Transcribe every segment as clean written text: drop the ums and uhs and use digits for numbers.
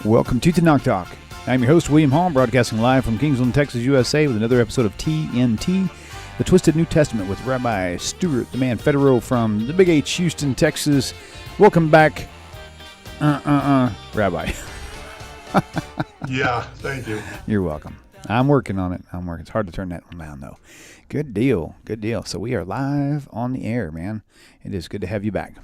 Welcome to Knock Talk. I'm your host, William Hall, broadcasting live from Kingsland, Texas, USA, with another episode of TNT, the Twisted New Testament, with Rabbi Stuart, the man Federow from the Big H, Houston, Texas. Welcome back, Rabbi. Yeah, thank you. You're welcome. I'm working on it. It's hard to turn that one down, though. Good deal. So we are live on the air, man. It is good to have you back,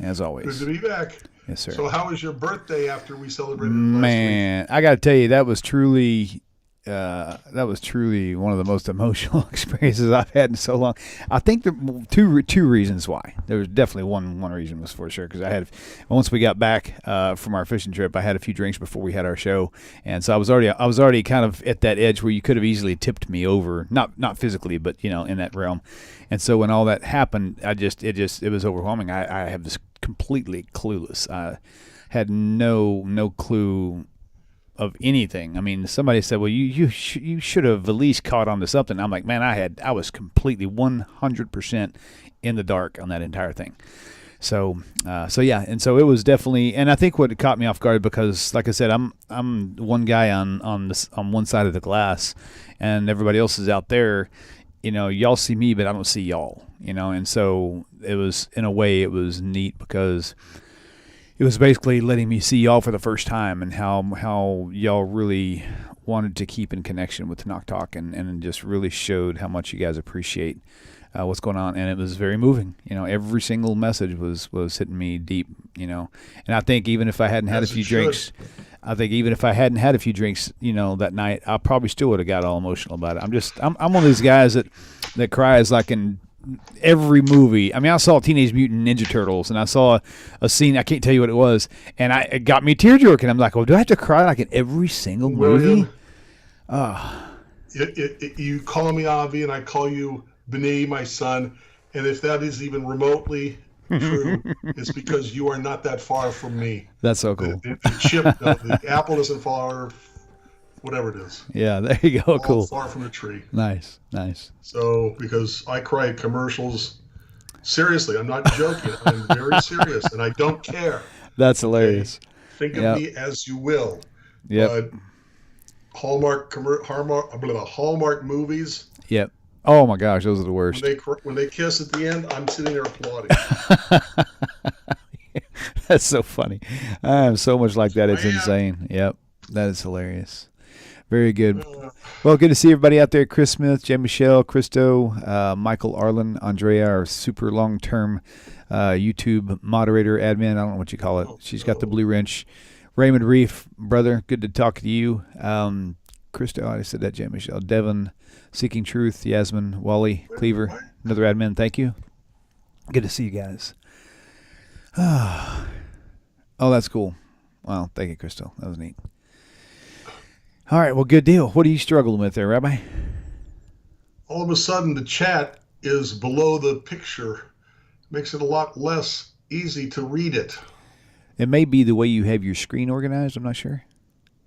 as always. Good to be back. Yes, sir. So how was your birthday after we celebrated last Man, I got to tell you, that was truly one of the most emotional experiences I've had in so long. I think there were two reasons why. There was definitely one reason was for sure, because once we got back from our fishing trip, I had a few drinks before we had our show, and so I was already kind of at that edge where you could have easily tipped me over, not physically, but in that realm. And so when all that happened, it was overwhelming. I have this completely clueless. I had no clue of anything. I mean, somebody said, well, you should have at least caught on to something. I'm like, man, I was completely 100% in the dark on that entire thing. So yeah, and so it was definitely, and I think what caught me off guard, because like I said, I'm one guy on one side of the glass, and everybody else is out there. Y'all see me, but I don't see y'all. And so it was, in a way, it was neat, because it was basically letting me see y'all for the first time, and how y'all really wanted to keep in connection with Knock Talk, and just really showed how much you guys appreciate what's going on. And it was very moving. Every single message was hitting me deep, and I think even if I hadn't had a few drinks, that night, I probably still would have got all emotional about it. I'm one of these guys that cries like in every movie. I mean, I saw Teenage Mutant Ninja Turtles, and I saw a scene, I can't tell you what it was, and it got me tear-jerking. I'm like, well, do I have to cry like in every single movie? You call me Avi, and I call you B'nai, my son, and if that is even remotely true, it's because you are not that far from me. That's so cool. The apple doesn't fall, whatever it is. Yeah, there you go. Cool. Far from the tree. Nice. So, because I cry at commercials, seriously, I'm not joking. I'm very serious, and I don't care. That's hilarious. Okay? Think of me as you will. Yep. Hallmark movies. Yep. Oh my gosh, those are the worst. When they kiss at the end, I'm sitting there applauding. That's so funny. I am so much like that. It's insane. Yep. That is hilarious. Very good. Well, good to see everybody out there. Chris Smith, J. Michelle, Christo, Michael Arlen, Andrea, our super long-term YouTube moderator, admin. I don't know what you call it. She's got the blue wrench. Raymond Reef, brother, good to talk to you. Christo, I said that, J. Michelle. Devin, Seeking Truth, Yasmin, Wally, Cleaver, another admin. Thank you. Good to see you guys. Oh, that's cool. Well, thank you, Crystal. That was neat. All right, well, good deal. What are you struggling with there, Rabbi? All of a sudden, the chat is below the picture. Makes it a lot less easy to read it. It may be the way you have your screen organized. I'm not sure.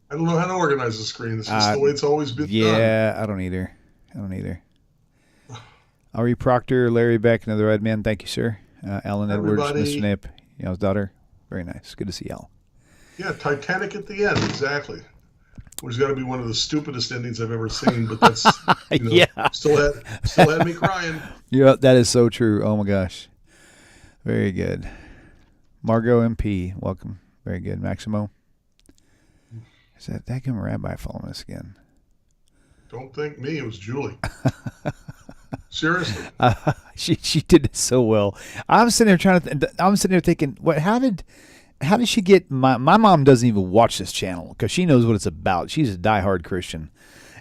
I don't know how to organize the screen. This is the way it's always been done. Yeah, I don't either. Ari Proctor, Larry Beck, another admin. Thank you, sir. Alan Edwards, Mr. Nip, y'all's daughter. Very nice. Good to see y'all. Yeah, Titanic at the end, exactly. Which has got to be one of the stupidest endings I've ever seen, but that's still had me crying. Yeah, that is so true. Oh my gosh, very good. Margot MP, welcome. Very good. Maximo, is that daggum Rabbi following us again? Don't think me. It was Julie. Seriously, she did it so well. I'm sitting there thinking, what? How did she get? My mom doesn't even watch this channel because she knows what it's about. She's a diehard Christian,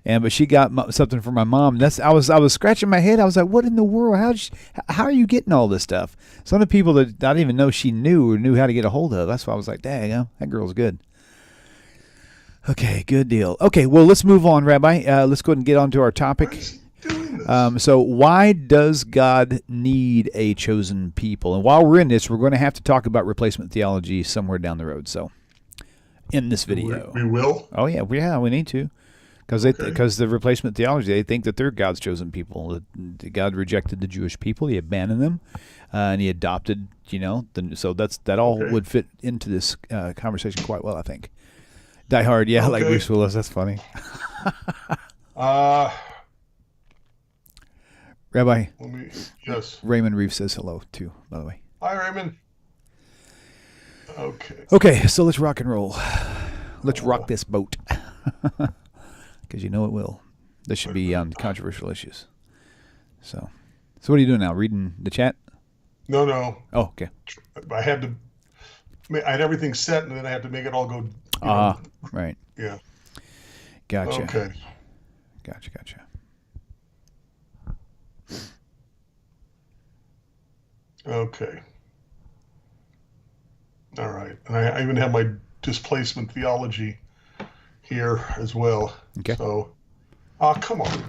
but she got something from my mom. I was scratching my head. I was like, what in the world? How are you getting all this stuff? Some of the people that I didn't even know she knew how to get a hold of. That's why I was like, dang, that girl's good. Okay, good deal. Okay, well, let's move on, Rabbi. Let's go ahead and get on to our topic. So why does God need a chosen people? And while we're in this, we're going to have to talk about replacement theology somewhere down the road. So in this video. We will? Oh, yeah, we need to. Because the replacement theology, they think that they're God's chosen people. God rejected the Jewish people. He abandoned them, and he adopted, so that all would fit into this conversation quite well, I think. Die Hard, yeah, like Okay. Bruce Willis. That's funny. Rabbi, Yes. Raymond Reeves says hello, too, by the way. Hi, Raymond. Okay. Okay, so let's rock and roll. Let's rock this boat. Because you know it will. This should be on controversial issues. So what are you doing now? Reading the chat? No. Oh, okay. I had everything set, and then I had to make it all go. Right. Yeah. Gotcha. Okay. Gotcha. Okay. All right. And I even have my displacement theology here as well. Okay. So, come on.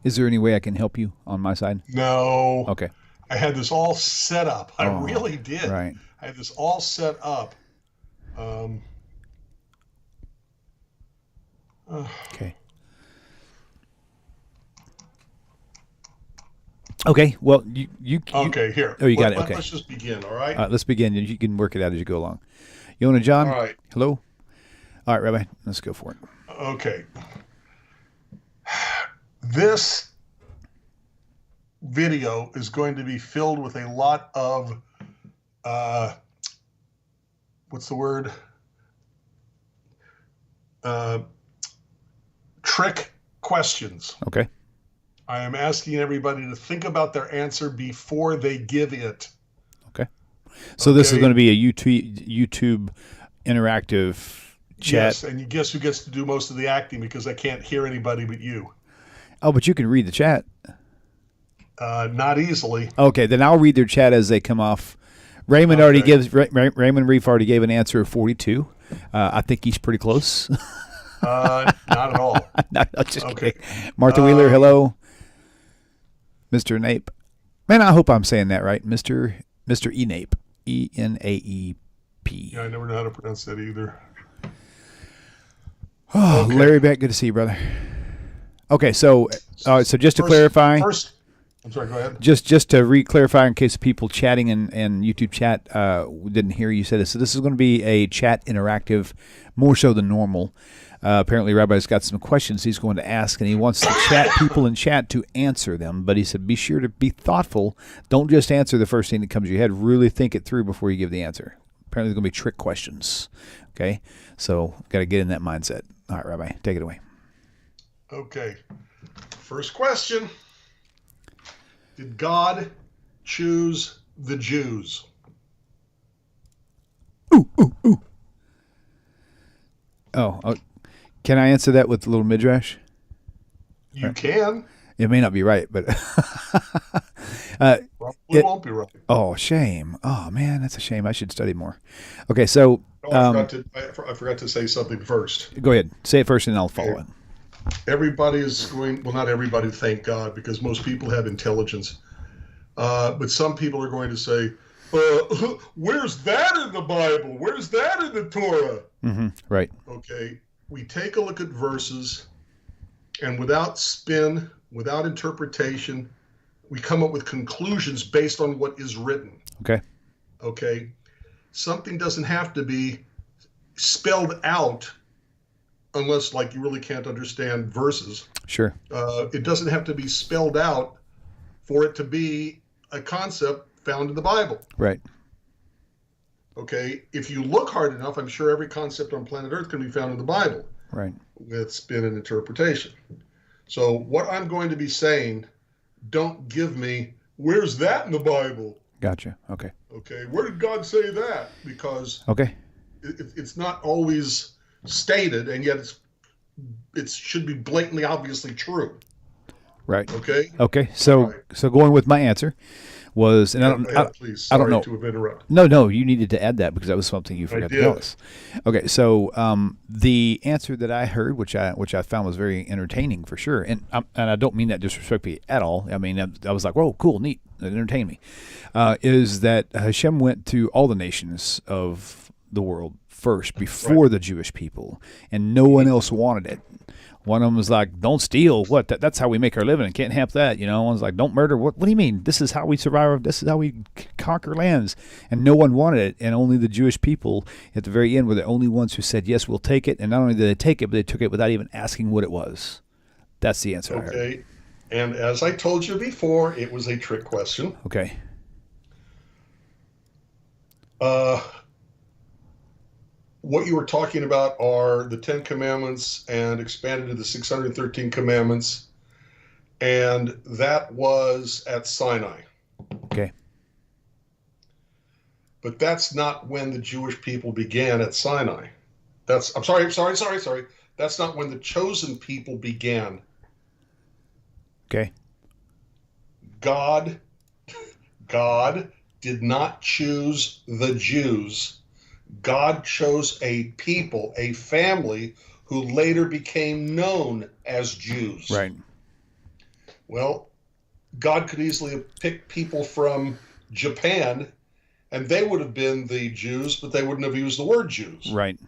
Is there any way I can help you on my side? No. Okay. I had this all set up. I really did. Right. I had this all set up. Okay. Okay. Well, you Okay, here. Oh, you got it. Okay. Let's just begin, all right? Let's begin. You can work it out as you go along. Yona John? All right. Hello? All right, Rabbi. Let's go for it. Okay. This video is going to be filled with a lot of, what's the word? Trick questions. Okay. I am asking everybody to think about their answer before they give it. Okay. So this is going to be a YouTube interactive chat. Yes, and you guess who gets to do most of the acting because I can't hear anybody but you. Oh, but you can read the chat. Not easily. Okay, then I'll read their chat as they come off. Raymond Raymond Reef already gave an answer of 42. I think he's pretty close. Not at all. No, just kidding. Martha Wheeler, hello. Mr. Nape. Man, I hope I'm saying that right. Mr. Enape. E-N-A-E-P. Yeah, I never know how to pronounce that either. Oh, okay. Larry Beck, good to see you, brother. Okay, so just to clarify. I'm sorry, go ahead. Just to re-clarify in case people chatting and YouTube chat didn't hear you say this. So this is going to be a chat interactive, more so than normal. Apparently, Rabbi's got some questions he's going to ask, and he wants the people in chat to answer them. But he said, be sure to be thoughtful. Don't just answer the first thing that comes to your head. Really think it through before you give the answer. Apparently, there's going to be trick questions. Okay? So, got to get in that mindset. All right, Rabbi, take it away. Okay. First question. Did God choose the Jews? Ooh. Oh, can I answer that with a little midrash? You can. It may not be right, but Probably won't be right. Oh, shame. Oh, man, that's a shame. I should study more. Okay, so I forgot to say something first. Go ahead. Say it first, and I'll follow it. Everybody is going. Well, not everybody. Thank God, because most people have intelligence. But some people are going to say, "Where's that in the Bible? Where's that in the Torah?" Mm-hmm. Right. Okay. We take a look at verses, and without spin, without interpretation, we come up with conclusions based on what is written. Okay. Okay. Something doesn't have to be spelled out unless, like, you really can't understand verses. Sure. It doesn't have to be spelled out for it to be a concept found in the Bible. Right. Okay. If you look hard enough, I'm sure every concept on planet Earth can be found in the Bible. Right. With spin and interpretation. So what I'm going to be saying, don't give me, where's that in the Bible? Gotcha. Okay. Okay. Where did God say that? Because okay, it's not always stated, and yet it should be blatantly, obviously true. Right. Okay. Okay. So going with my answer was, and I don't know. To have interrupted. No, you needed to add that because that was something you forgot to tell us. Okay, so the answer that I heard, which I found was very entertaining for sure, and I don't mean that disrespectfully at all. I mean, I was like, whoa, cool, neat, it entertained me. Is that Hashem went to all the nations of the world first before the Jewish people, and no one else wanted it. One of them was like, "Don't steal. What? That's how we make our living. Can't have that." One's like, "Don't murder. What do you mean? This is how we survive. This is how we conquer lands." And no one wanted it, and only the Jewish people at the very end were the only ones who said, "Yes, we'll take it." And not only did they take it, but they took it without even asking what it was. That's the answer. Okay. And as I told you before, it was a trick question. Okay. What you were talking about are the 10 Commandments and expanded to the 613 Commandments, and that was at Sinai. Okay. But that's not when the Jewish people began at Sinai. I'm sorry. That's not when the chosen people began. Okay. God did not choose the Jews. God chose a people, a family, who later became known as Jews. Right. Well, God could easily have picked people from Japan, and they would have been the Jews, but they wouldn't have used the word Jews. Right.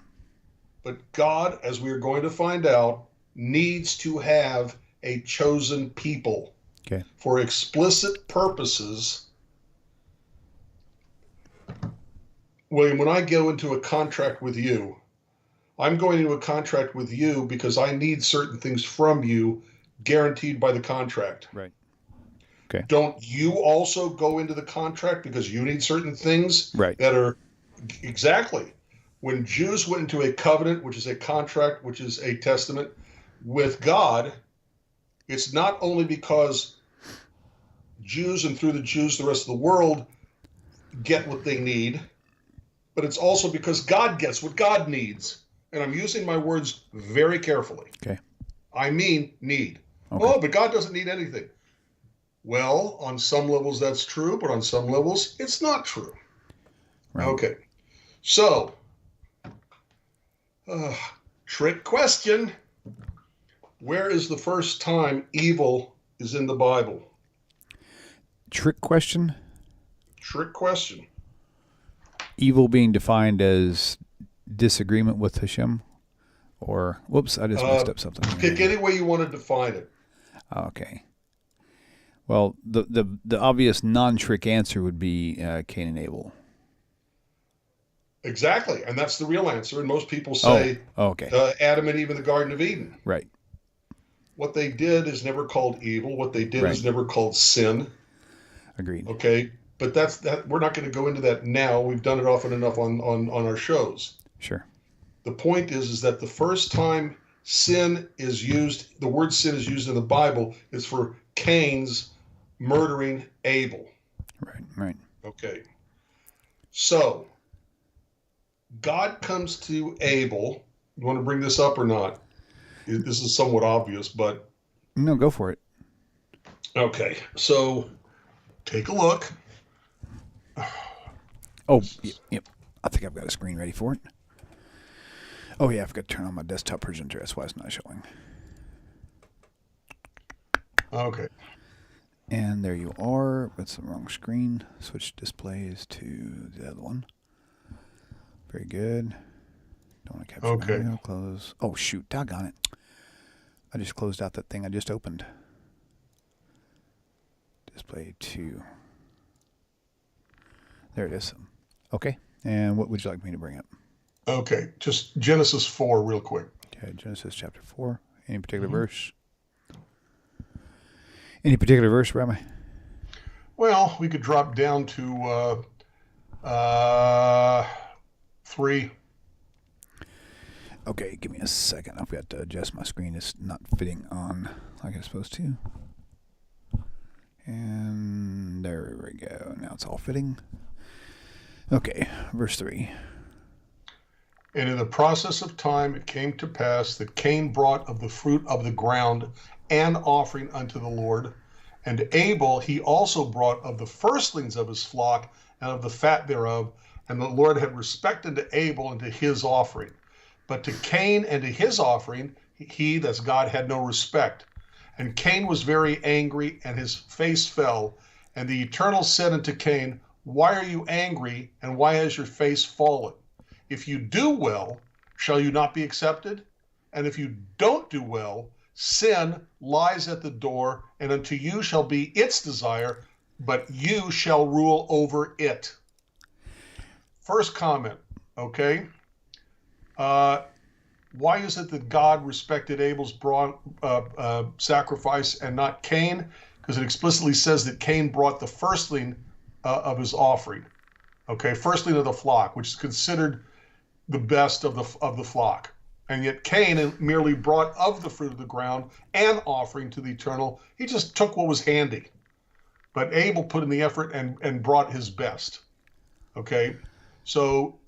But God, as we are going to find out, needs to have a chosen people. Okay. For explicit purposes. William, when I go into a contract with you, I'm going into a contract with you because I need certain things from you guaranteed by the contract. Right. Okay. Don't you also go into the contract because you need certain things right. that are exactly. When Jews went into a covenant, which is a contract, which is a testament with God, it's not only because Jews and through the Jews, the rest of the world get what they need, but it's also because God gets what God needs. And I'm using my words very carefully. Okay. I mean need. Okay. Oh, but God doesn't need anything. Well, on some levels that's true, but on some levels it's not true. Right. Okay. So, trick question. Where is the first time evil is in the Bible? Trick question? Trick question. Evil being defined as disagreement with Hashem? Or, whoops, I just messed up something. Pick any way you want to define it. Okay. Well, the obvious non-trick answer would be Cain and Abel. Exactly, and that's the real answer. And most people say okay. Adam and Eve in the Garden of Eden. Right. What they did is never called evil. What they did is never called sin. Agreed. Okay, but that's that. We're not going to go into that now. We've done it often enough on our shows. Sure. The point is that the first time sin is used, the word sin is used in the Bible, is for Cain's murdering Abel. Right. Okay. So, God comes to Abel. You want to bring this up or not? This is somewhat obvious, but... No, go for it. Okay. So, take a look. Oh, yep. I think I've got a screen ready for it. Oh, yeah, I forgot to turn on my desktop presenter. That's why it's not showing. Okay. And there you are. That's the wrong screen. Switch displays to the other one. Very good. Don't want to capture video. Close. Oh, shoot. Doggone it. I just closed out that thing I just opened. Display 2. There it is. Okay. And what would you like me to bring up? Okay. Just Genesis 4 real quick. Okay. Genesis chapter 4. Any particular verse? Any particular verse, Rabbi? Well, we could drop down to 3. Okay, give me a second. I've got to adjust my screen. It's not fitting on like it's supposed to. And there we go. Now it's all fitting. Okay, verse 3. And in the process of time it came to pass that Cain brought of the fruit of the ground an offering unto the Lord, and Abel he also brought of the firstlings of his flock and of the fat thereof, and the Lord had respect unto Abel and to his offering. But to Cain and to his offering, he, that's God, had no respect. And Cain was very angry, and his face fell. And the Eternal said unto Cain, Why are you angry, and why has your face fallen? If you do well, shall you not be accepted? And if you don't do well, sin lies at the door, and unto you shall be its desire, but you shall rule over it. First comment, okay? Why is it that God respected Abel's sacrifice and not Cain? Because it explicitly says that Cain brought the firstling of his offering, okay, firstling of the flock, which is considered the best of the flock. And yet Cain merely brought of the fruit of the ground an offering to the eternal. He just took what was handy. But Abel put in the effort and brought his best. Okay? So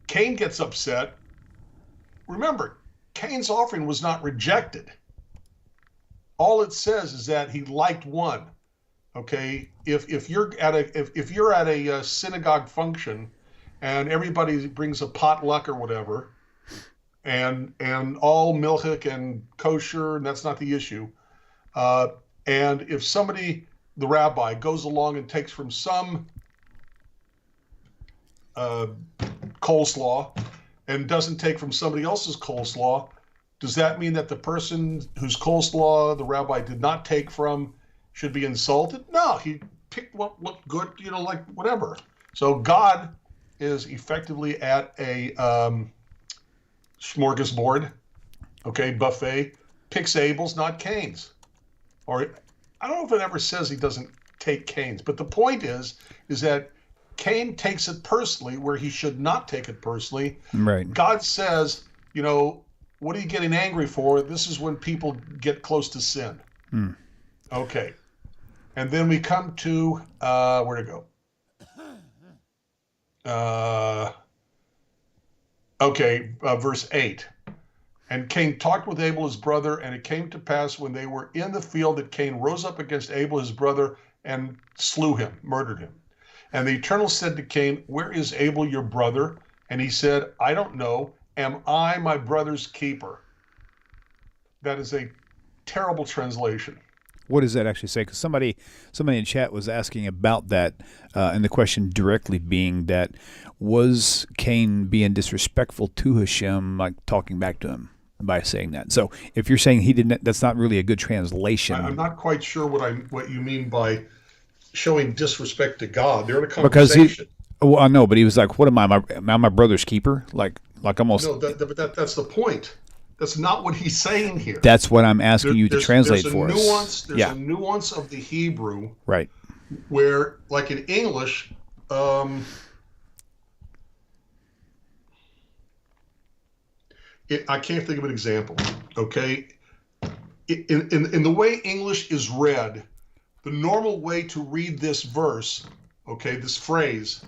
Cain gets upset. Remember, Cain's offering was not rejected. All it says is that he liked one. Okay? If you're at a synagogue function and everybody brings a potluck or whatever, and all milchik and kosher, and that's not the issue. And if somebody, the rabbi, goes along and takes from some coleslaw and doesn't take from somebody else's coleslaw, does that mean that the person whose coleslaw the rabbi did not take from should be insulted? No, he picked what looked good, like whatever. So God is effectively at a smorgasbord, okay, buffet, picks Abel's, not Cain's. Or I don't know if it ever says he doesn't take Cain's, but the point is that Cain takes it personally where he should not take it personally. Right. God says, what are you getting angry for? This is when people get close to sin. Okay. And then we come to, where to go? Verse 8. And Cain talked with Abel his brother, and it came to pass when they were in the field that Cain rose up against Abel his brother and slew him, murdered him. And the Eternal said to Cain, where is Abel your brother? And he said, I don't know. Am I my brother's keeper? That is a terrible translation. What does that actually say? Because somebody in chat was asking about that, and the question directly being that, was Cain being disrespectful to Hashem, like talking back to him by saying that? So if you're saying he didn't, that's not really a good translation. I'm not quite sure what you mean by showing disrespect to God. They're in a conversation. Well, I know, but he was like, "What am I? Am I my brother's keeper?" Like almost. No, that's the point. That's not what he's saying here. That's what I'm asking you to translate for us. There's a nuance of the Hebrew, right? Where, like in English, I can't think of an example. Okay, in the way English is read, the normal way to read this verse, okay, this phrase,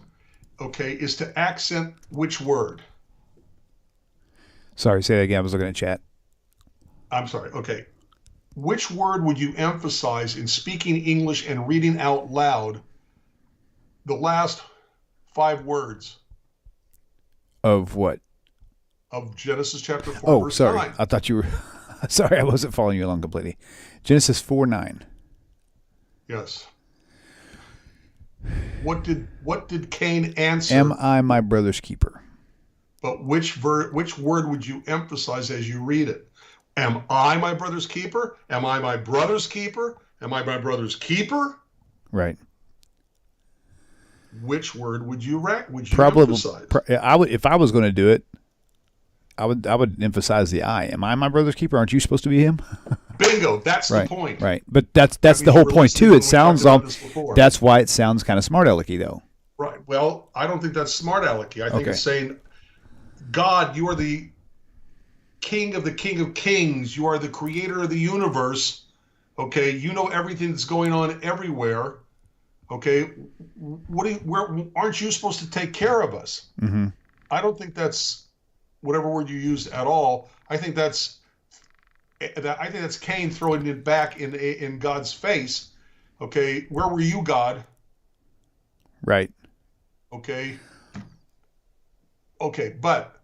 okay, is to accent which word? Sorry, say that again. I was looking at chat. I'm sorry. Okay. Which word would you emphasize in speaking English and reading out loud the last 5 words? Of what? Of Genesis chapter 4, verse 9. I thought you were... Sorry, I wasn't following you along completely. Genesis 4:9. Yes. What did Cain answer? Am I my brother's keeper? But which word would you emphasize as you read it? Am I my brother's keeper? Am I my brother's keeper? Am I my brother's keeper? Right. Which word would you probably emphasize? I would, if I was going to do it, I would emphasize the I. Am I my brother's keeper? Aren't you supposed to be him? Bingo. That's right, the point. Right. But that's the whole point too. It sounds that's why it sounds kind of smart alecky though. Right. Well, I don't think that's smart alecky. I think it's saying, God, you are the King of kings. You are the creator of the universe. Okay. You know everything that's going on everywhere. Okay. Aren't you supposed to take care of us? Mm-hmm. I don't think that's whatever word you use at all. I think that's Cain throwing it back in God's face. Okay. Where were you, God? Right. Okay. But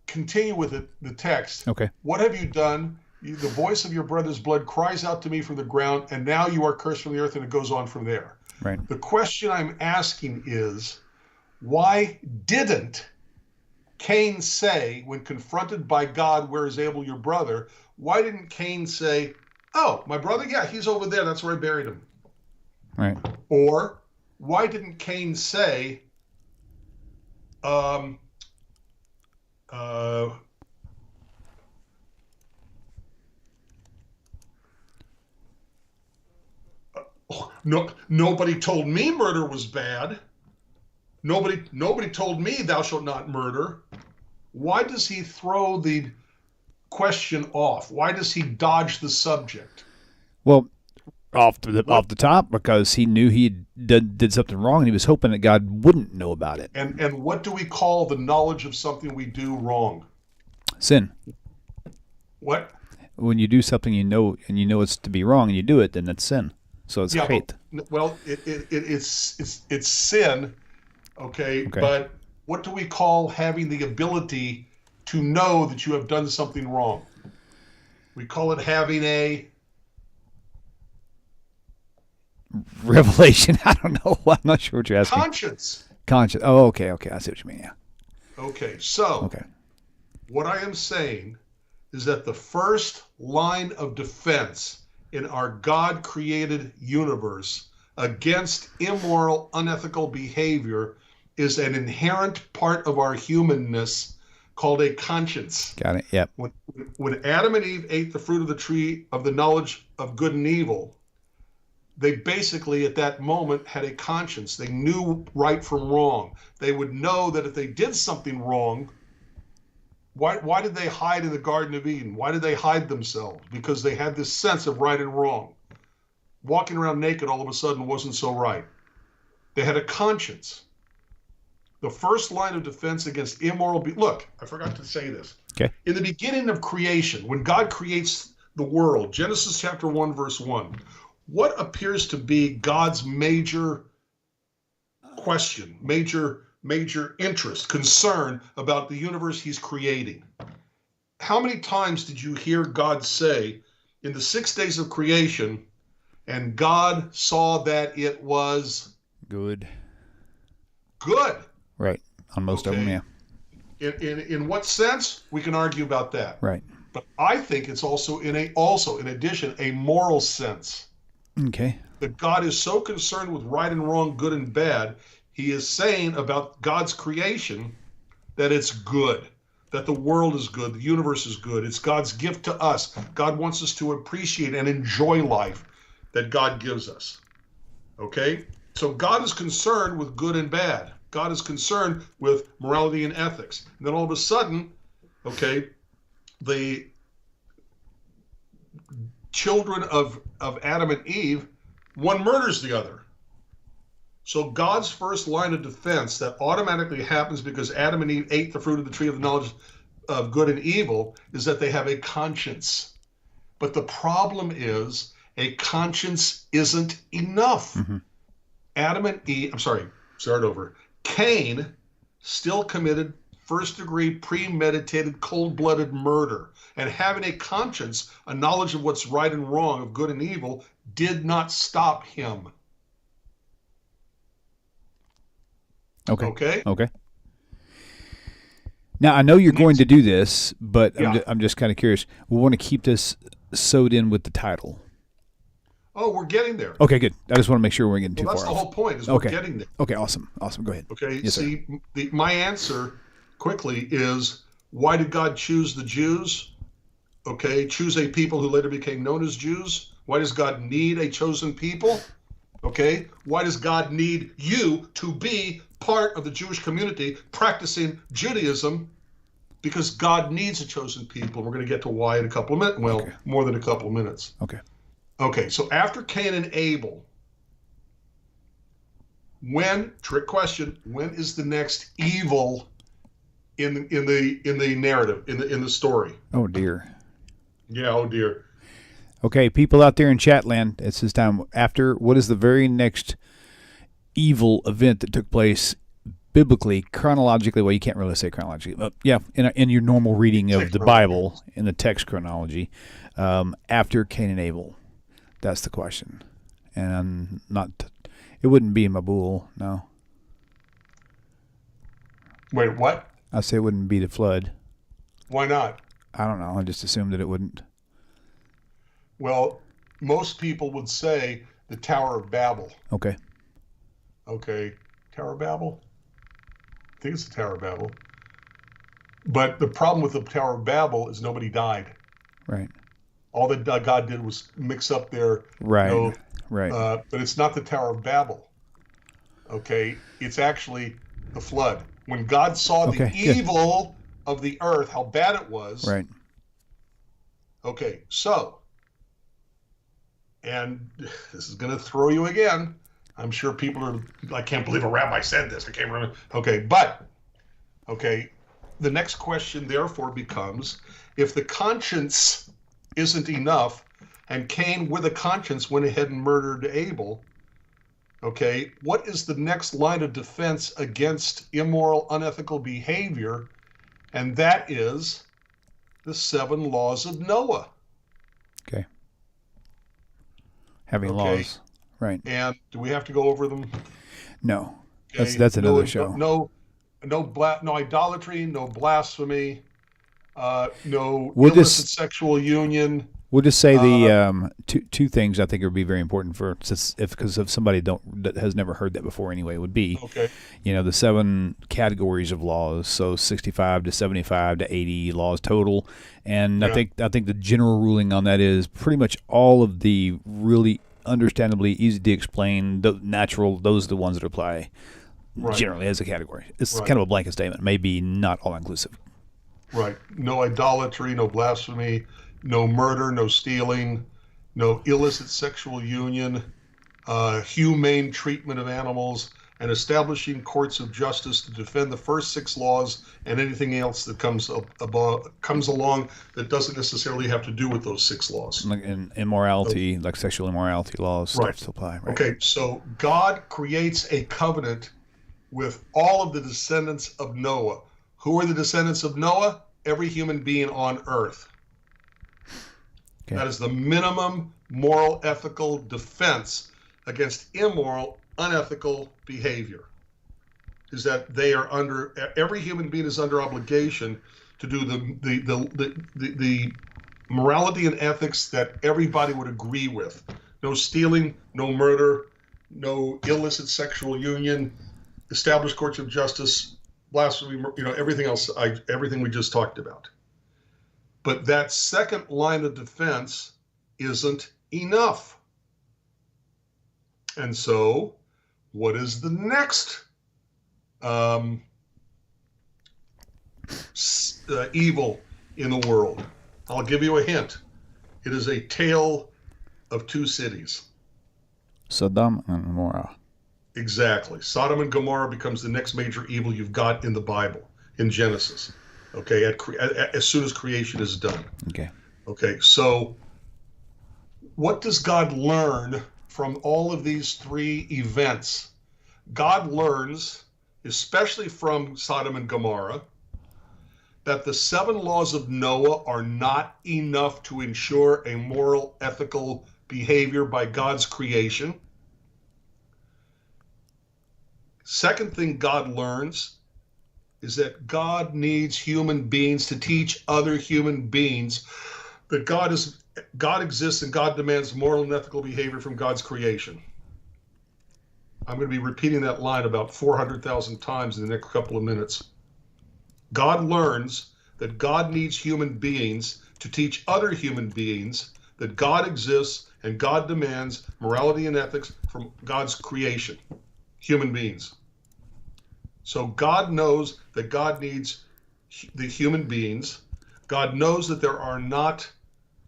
continue with the text. Okay. What have you done? The voice of your brother's blood cries out to me from the ground, and now you are cursed from the earth, and it goes on from there. Right. The question I'm asking is, why didn't Cain say when confronted by God, "Where is Abel, your brother?" Why didn't Cain say, "Oh, my brother, yeah, he's over there. That's where I buried him." Right. Or why didn't Cain say, uh, no, nobody told me murder was bad. Nobody told me thou shalt not murder. Why does he throw the question off? Why does he dodge the subject? Well, off the top, because he knew he did something wrong, and he was hoping that God wouldn't know about it. And what do we call the knowledge of something we do wrong? Sin. What? When you do something you know it's to be wrong, and you do it, then that's sin. So it's hate. Well, it's sin, okay? But what do we call having the ability to know that you have done something wrong? We call it having a revelation. I don't know. I'm not sure what you're asking. Conscience. Oh, okay. I see what you mean. Yeah. Okay. So, what I am saying is that the first line of defense in our God-created universe against immoral, unethical behavior is an inherent part of our humanness called a conscience. Got it. Yep. When Adam and Eve ate the fruit of the tree of the knowledge of good and evil, they basically at that moment had a conscience. They knew right from wrong. They would know that if they did something wrong, why did they hide in the Garden of Eden? Why did they hide themselves? Because they had this sense of right and wrong. Walking around naked all of a sudden wasn't so right. They had a conscience. The first line of defense against immoral look, I forgot to say this. Okay. In the beginning of creation, when God creates the world, Genesis chapter 1, verse 1, what appears to be God's major question, major interest, concern about the universe he's creating? How many times did you hear God say, in the 6 days of creation, and God saw that it was good? Right. On most of them, yeah. In what sense? We can argue about that. Right. But I think it's also in addition, a moral sense. Okay. That God is so concerned with right and wrong, good and bad, he is saying about God's creation that it's good, that the world is good, the universe is good. It's God's gift to us. God wants us to appreciate and enjoy life that God gives us. Okay? So God is concerned with good and bad. God is concerned with morality and ethics. And then all of a sudden, okay, the children of Adam and Eve, one murders the other. So God's first line of defense that automatically happens because Adam and Eve ate the fruit of the tree of the knowledge of good and evil is that they have a conscience. But the problem is a conscience isn't enough. Mm-hmm. Cain still committed first-degree, premeditated, cold-blooded murder. And having a conscience, a knowledge of what's right and wrong, of good and evil, did not stop him. Okay. Now, I know you're going to do this, but I'm just kind of curious. We want to keep this sewed in with the title. Oh, we're getting there. Okay, good. I just want to make sure we're getting too far. That's the whole point, is we're getting there. Okay, awesome. Go ahead. Okay, yes, see, my answer quickly is, why did God choose the Jews? Okay, choose a people who later became known as Jews. Why does God need a chosen people? Okay, why does God need you to be part of the Jewish community practicing Judaism? Because God needs a chosen people. We're going to get to why in a couple of minutes. Well, more than a couple of minutes. Okay, so after Cain and Abel, trick question, when is the next evil in the narrative, in the story? Oh dear. Yeah, oh dear. Okay, people out there in chat land, it's this time. After, what is the very next evil event that took place biblically, chronologically? Well, you can't really say chronologically, but in your normal reading of the Bible, in the text chronology, after Cain and Abel. That's the question. And it wouldn't be Mabul, no. Wait, what? I say it wouldn't be the flood. Why not? I don't know. I just assumed that it wouldn't. Well, most people would say the Tower of Babel. Okay. Okay, Tower of Babel? I think it's the Tower of Babel. But the problem with the Tower of Babel is nobody died. Right. All that God did was mix up their... Right. Right. But it's not the Tower of Babel. Okay, it's actually the flood. When God saw the evil of the earth, how bad it was. Right. Okay, so, and this is going to throw you again. I'm sure people are, I can't believe a rabbi said this. I can't remember. Okay, the next question therefore becomes, if the conscience isn't enough, and Cain with a conscience went ahead and murdered Abel, okay, what is the next line of defense against immoral, unethical behavior? And that is the 7 laws of Noah. Okay. Having laws. Right. And do we have to go over them? No. Okay. That's another show. No idolatry, no blasphemy, no illicit sexual union. We'll just say the two things I think would be very important because if somebody that has never heard that before anyway would be, the 7 categories of laws. So 65 to 75 to 80 laws total, and I think the general ruling on that is pretty much all of the really understandably easy to explain natural. Those are the ones that apply generally as a category. It's kind of a blanket statement, maybe not all inclusive. Right. No idolatry, no blasphemy. No murder, no stealing, no illicit sexual union, humane treatment of animals, and establishing courts of justice to defend the first 6 laws and anything else that comes along that doesn't necessarily have to do with those 6 laws. Like immorality, like sexual immorality laws starts to apply. Right? Okay, so God creates a covenant with all of the descendants of Noah. Who are the descendants of Noah? Every human being on earth. Okay. That is the minimum moral, ethical defense against immoral, unethical behavior. Is that every human being is under obligation to do the morality and ethics that everybody would agree with. No stealing, no murder, no illicit sexual union, established courts of justice, blasphemy, everything else, everything we just talked about. But that second line of defense isn't enough. And so, what is the next evil in the world? I'll give you a hint. It is a tale of 2 cities. Sodom and Gomorrah. Exactly. Sodom and Gomorrah becomes the next major evil you've got in the Bible, in Genesis. Okay, as soon as creation is done. Okay, so what does God learn from all of these 3 events? God learns, especially from Sodom and Gomorrah, that the 7 laws of Noah are not enough to ensure a moral, ethical behavior by God's creation. Second thing God learns is that God needs human beings to teach other human beings that God exists and God demands moral and ethical behavior from God's creation. I'm going to be repeating that line about 400,000 times in the next couple of minutes. God learns that God needs human beings to teach other human beings that God exists and God demands morality and ethics from God's creation, human beings. So God knows that God needs the human beings. God knows that there are not,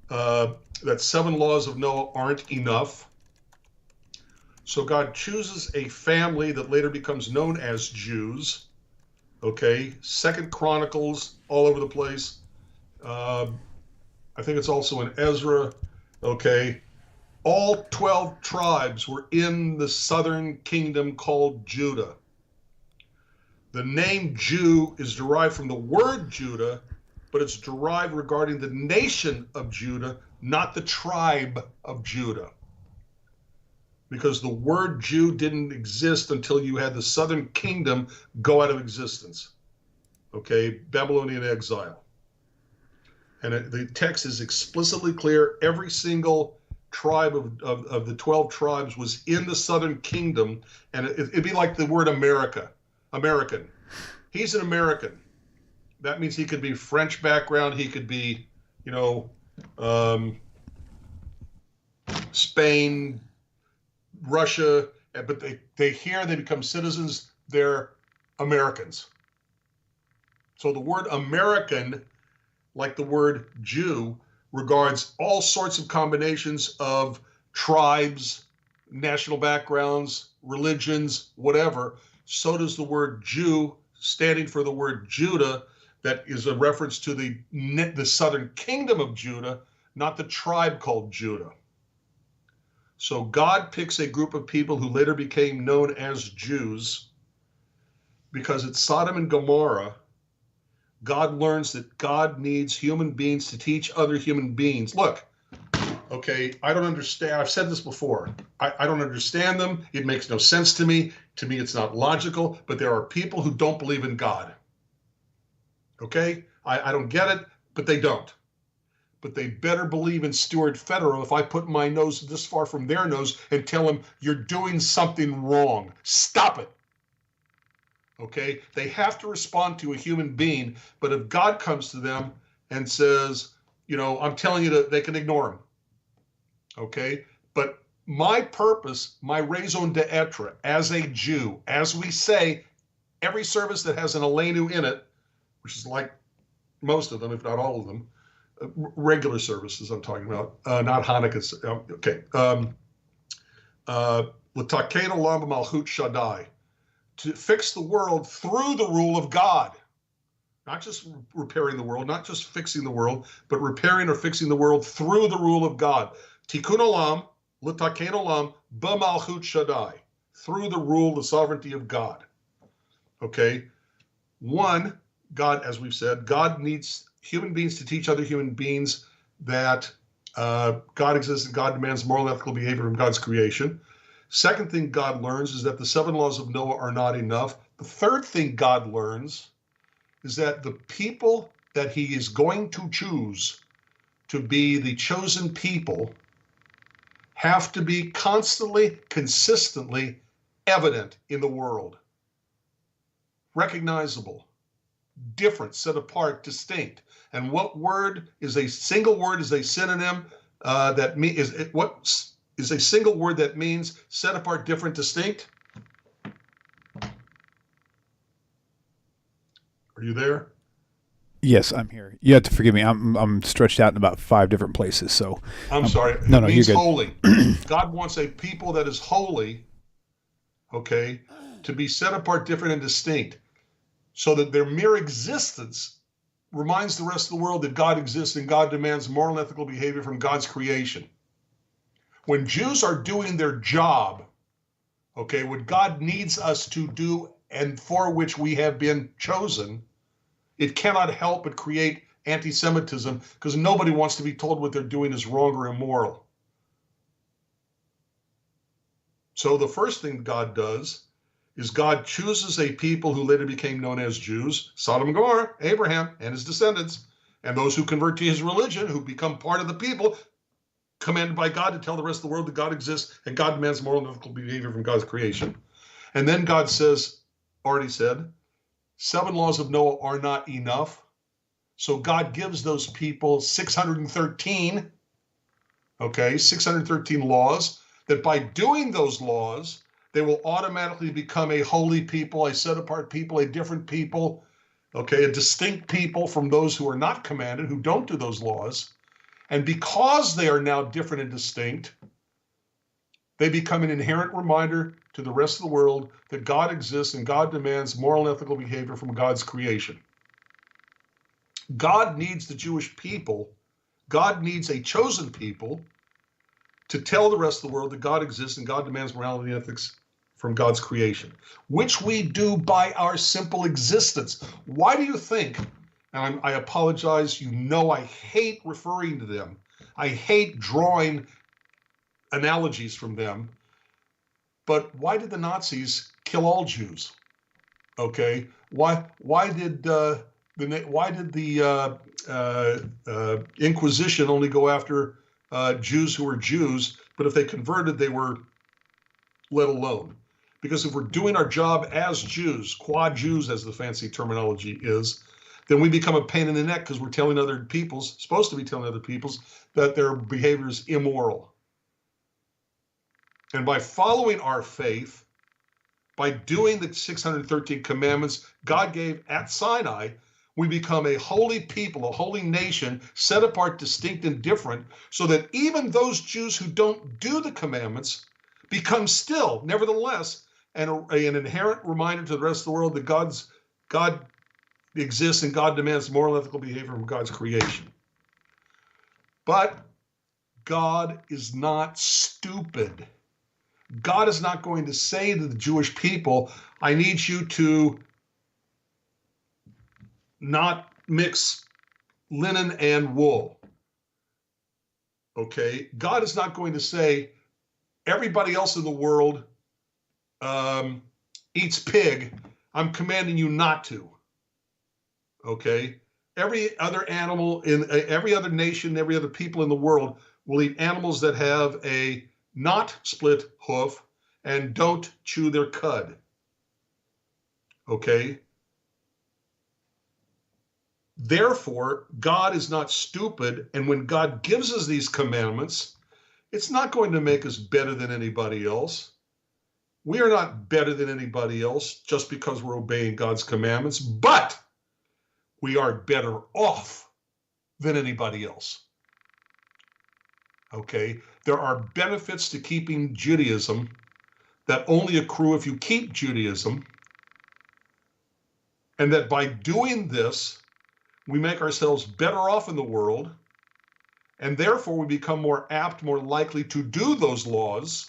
that 7 laws of Noah aren't enough. So God chooses a family that later becomes known as Jews. Okay, 2 Chronicles all over the place. I think it's also in Ezra. Okay, all 12 tribes were in the southern kingdom called Judah. The name Jew is derived from the word Judah, but it's derived regarding the nation of Judah, not the tribe of Judah. Because the word Jew didn't exist until you had the southern kingdom go out of existence. okay, Babylonian exile. And the text is explicitly clear. Every single tribe of the 12 tribes was in the southern kingdom, and it'd be like the word American. He's an American. That means he could be French background. He could be, Spain, Russia, but they here they become citizens. They're Americans. So the word American, like the word Jew, regards all sorts of combinations of tribes, national backgrounds, religions, whatever. So does the word Jew, standing for the word Judah, that is a reference to the southern kingdom of Judah, not the tribe called Judah. So God picks a group of people who later became known as Jews because at Sodom and Gomorrah, God learns that God needs human beings to teach other human beings. Look, okay, I don't understand. I've said this before. I don't understand them. It makes no sense to me. To me, it's not logical, but there are people who don't believe in God. Okay? I don't get it, but they don't. But they better believe in Stuart Federow if I put my nose this far from their nose and tell them, you're doing something wrong. Stop it. Okay? They have to respond to a human being, but if God comes to them and says, I'm telling you that they can ignore him. Okay? But my purpose, my raison d'etre as a Jew, as we say, every service that has an Aleinu in it, which is like most of them, if not all of them, regular services I'm talking about, not Hanukkah. Okay. L'taken olam b'malchut Shaddai, to fix the world through the rule of God. Not just repairing the world, not just fixing the world, but repairing or fixing the world through the rule of God. Tikkun olam, l'taken olam b'malchut Shaddai, through the rule, the sovereignty of God. Okay. One, God, as we've said, God needs human beings to teach other human beings that God exists and God demands moral and ethical behavior from God's creation. Second thing God learns is that the 7 laws of Noah are not enough. The third thing God learns is that the people that he is going to choose to be the chosen people have to be constantly, consistently evident in the world. Recognizable, different, set apart, distinct. And what word is a single word, is a synonym what is a single word that means set apart, different, distinct? Are you there? Yes, I'm here. You have to forgive me. I'm stretched out in about 5 different places. So I'm sorry. No, it means you're good. Holy. God wants a people that is holy, okay, to be set apart, different, and distinct, so that their mere existence reminds the rest of the world that God exists and God demands moral and ethical behavior from God's creation. When Jews are doing their job, okay, what God needs us to do and for which we have been chosen, it cannot help but create anti-Semitism because nobody wants to be told what they're doing is wrong or immoral. So the first thing God does is God chooses a people who later became known as Jews, Sodom and Gomorrah, Abraham and his descendants, and those who convert to his religion, who become part of the people commanded by God to tell the rest of the world that God exists and God demands moral and ethical behavior from God's creation. And then God says, already said, 7 laws of Noah are not enough. So God gives those people 613, 613 laws, that by doing those laws, they will automatically become a holy people, a set apart people, a different people, a distinct people from those who are not commanded, who don't do those laws. And because they are now different and distinct, they become an inherent reminder to the rest of the world that God exists and God demands moral and ethical behavior from God's creation. God needs the Jewish people, God needs a chosen people to tell the rest of the world that God exists and God demands morality and ethics from God's creation, which we do by our simple existence. Why do you think, and I apologize, I hate referring to them. I hate drawing analogies from them. But why did the Nazis kill all Jews? Okay, why did the Inquisition only go after Jews who were Jews, but if they converted, they were let alone? Because if we're doing our job as Jews, qua Jews as the fancy terminology is, then we become a pain in the neck because we're telling other peoples, supposed to be telling other peoples, that their behavior is immoral. And by following our faith, by doing the 613 commandments God gave at Sinai, we become a holy people, a holy nation, set apart, distinct, and different, so that even those Jews who don't do the commandments become still, nevertheless, an inherent reminder to the rest of the world that God exists and God demands moral and ethical behavior from God's creation. But God is not stupid. God is not going to say to the Jewish people, I need you to not mix linen and wool. Okay? God is not going to say, everybody else in the world eats pig. I'm commanding you not to. Okay? Every other animal in every other nation, every other people in the world will eat animals that have a not split hoof and don't chew their cud. Okay? Therefore, God is not stupid, and when God gives us these commandments, it's not going to make us better than anybody else. We are not better than anybody else just because we're obeying God's commandments, but we are better off than anybody else. Okay? There are benefits to keeping Judaism that only accrue if you keep Judaism, and that by doing this, we make ourselves better off in the world, and therefore we become more apt, more likely to do those laws,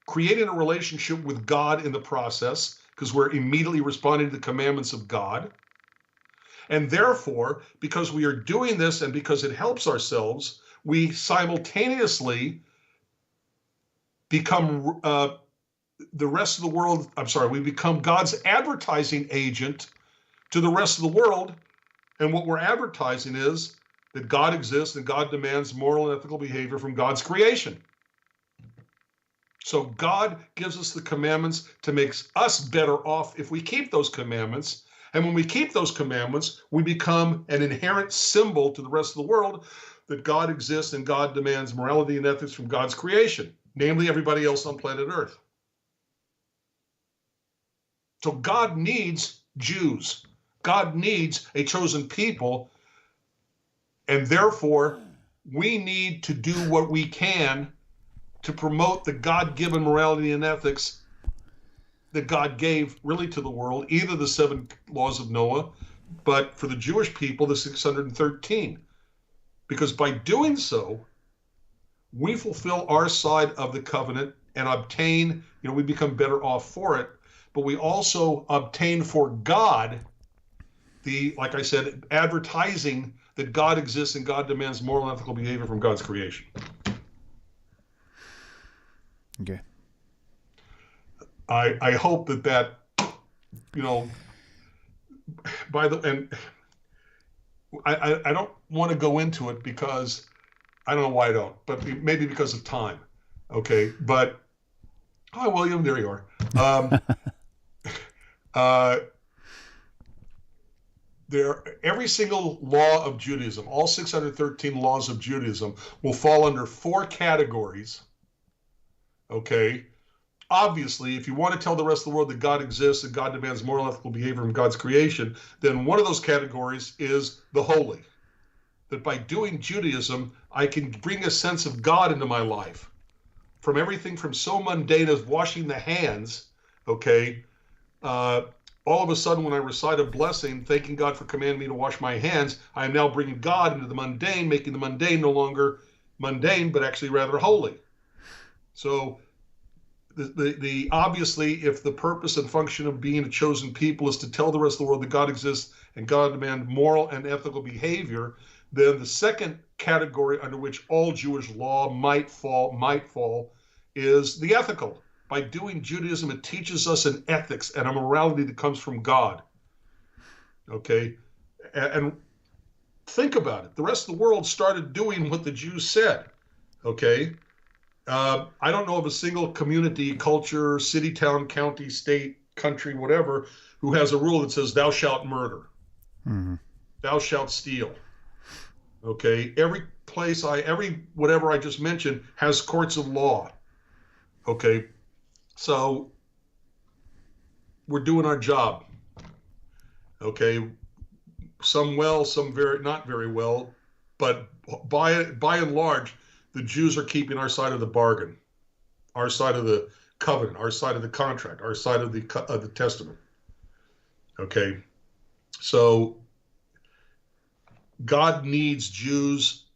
creating a relationship with God in the process, because we're immediately responding to the commandments of God. And therefore, because we are doing this and because it helps ourselves, we simultaneously become the rest of the world, we become God's advertising agent to the rest of the world. And what we're advertising is that God exists and God demands moral and ethical behavior from God's creation. So God gives us the commandments to make us better off if we keep those commandments. And when we keep those commandments, we become an inherent symbol to the rest of the world that God exists and God demands morality and ethics from God's creation, namely everybody else on planet Earth. So God needs Jews. God needs a chosen people, and therefore we need to do what we can to promote the God-given morality and ethics that God gave really to the world, either the 7 laws of Noah, but for the Jewish people, the 613. Because by doing so, we fulfill our side of the covenant and obtain, we become better off for it, but we also obtain for God like I said, advertising that God exists and God demands moral and ethical behavior from God's creation. Okay. I hope that and I don't want to go into it because I don't know why I don't, but maybe because of time. Okay. But hi, William, there you are. Every single law of Judaism, all 613 laws of Judaism, will fall under 4 categories. Okay? Obviously, if you want to tell the rest of the world that God exists and God demands moral and ethical behavior from God's creation, then one of those categories is the holy. That by doing Judaism, I can bring a sense of God into my life. From everything from so mundane as washing the hands, okay, all of a sudden, when I recite a blessing, thanking God for commanding me to wash my hands, I am now bringing God into the mundane, making the mundane no longer mundane, but actually rather holy. So, the obviously, if the purpose and function of being a chosen people is to tell the rest of the world that God exists and God demands moral and ethical behavior, then the second category under which all Jewish law might fall is the ethical. by doing Judaism, it teaches us an ethics and a morality that comes from God. Okay? And think about it. The rest of the world started doing what the Jews said. Okay? I don't know of a single community, culture, city, town, county, state, country, whatever, who has a rule that says, thou shalt murder. Mm-hmm. Thou shalt steal. Okay? Every place, whatever I just mentioned has courts of law. Okay? So we're doing our job. Okay? Some well, some not very well, but by and large, the Jews are keeping our side of the bargain, our side of the covenant, our side of the contract, our side of the testament. Okay? So God needs Jews,